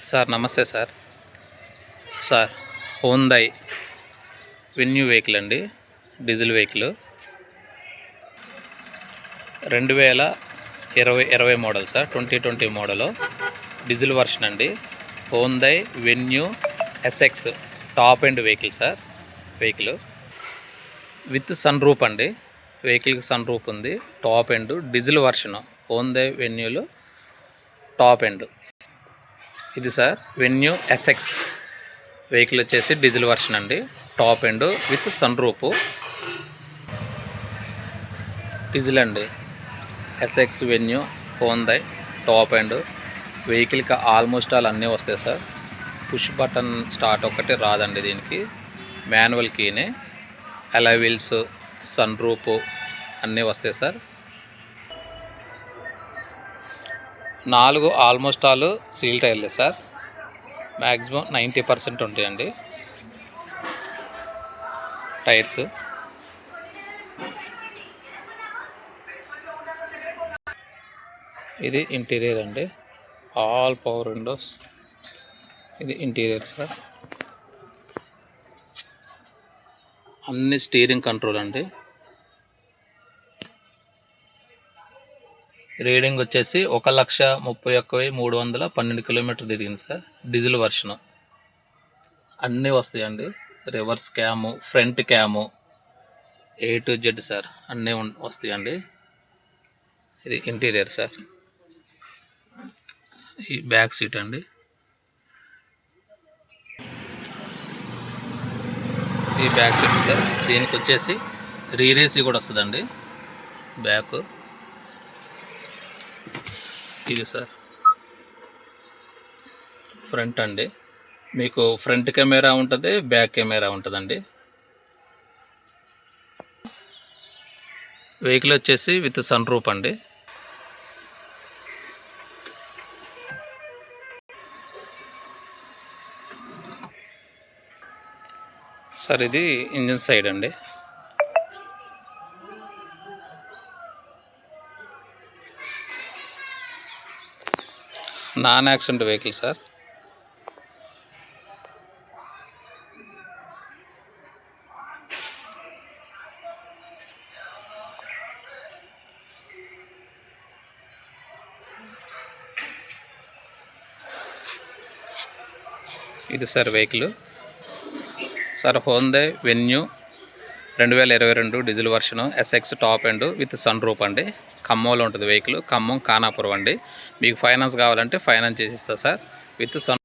Sir నమస్తే sir. Sir Hyundai Venue vehicle అండి, diesel vehicle 2020 model sir, 2020 model diesel version అండి. Hyundai Venue SX top end vehicle sir. Vehicle with sunroof అండి. వెహికల్కి sunroof ఉంది. Top end diesel version Hyundai వెన్యూలో top end ఇది sir. Venue SX vehicle వచ్చేసి diesel version అండి, top end with sunroof diesel అండి. SX Venue Hyundai top end వెహికల్కి almost all అన్నీ వస్తాయి సార్. పుష్ బటన్ స్టార్ట్ ఒకటి రాదండి దీనికి, మాన్యువల్ కీనే. అలాయ్ వీల్స్, సన్ రూపు అన్నీ వస్తాయి సార్. 4 ఆల్మోస్ట్ ఆల్ సీల్ టైర్లే సార్. మ్యాక్సిమం 90% ఉంటాయండి టైర్స్. ఇది ఇంటీరియర్ అండి, ఆల్ పవర్ విండోస్. ఇది ఇంటీరియర్ సార్. అన్ని స్టీరింగ్ కంట్రోల్ అండి. రీడింగ్ వచ్చేసి 1,31,312 కిలోమీటర్ తిరిగింది సార్. డీజిల్ వర్షను అన్నీ వస్తాయండి. Reverse cam, front cam, A to Z sir అన్నీ వస్తాయండి. ఇది ఇంటీరియర్ సార్. ఈ బ్యాక్ సీట్ అండి. ఈ బ్యాక్ సీట్ సార్. దీనికి వచ్చేసి రీరేసీ కూడా వస్తుందండి బ్యాక్. ఇది సార్ ఫ్రంట్ అండి. మీకు ఫ్రంట్ కెమెరా ఉంటుంది, బ్యాక్ కెమెరా ఉంటుందండి. వెహికల్ వచ్చేసి విత్ సన్ రూప్ అండి. సార్ ఇది ఇంజిన్ సైడ్ అండి. Non accident vehicle sir. ఇది sir vehicle sir. Hyundai Venue 2022 diesel version SX top end with sunroof అండి. ఖమ్మంలో ఉంటుంది వెహికల్. ఖమ్మం ఖానాపురం అండి. మీకు ఫైనాన్స్ కావాలంటే ఫైనాన్స్ చేసిస్తా సార్ విత్ సన్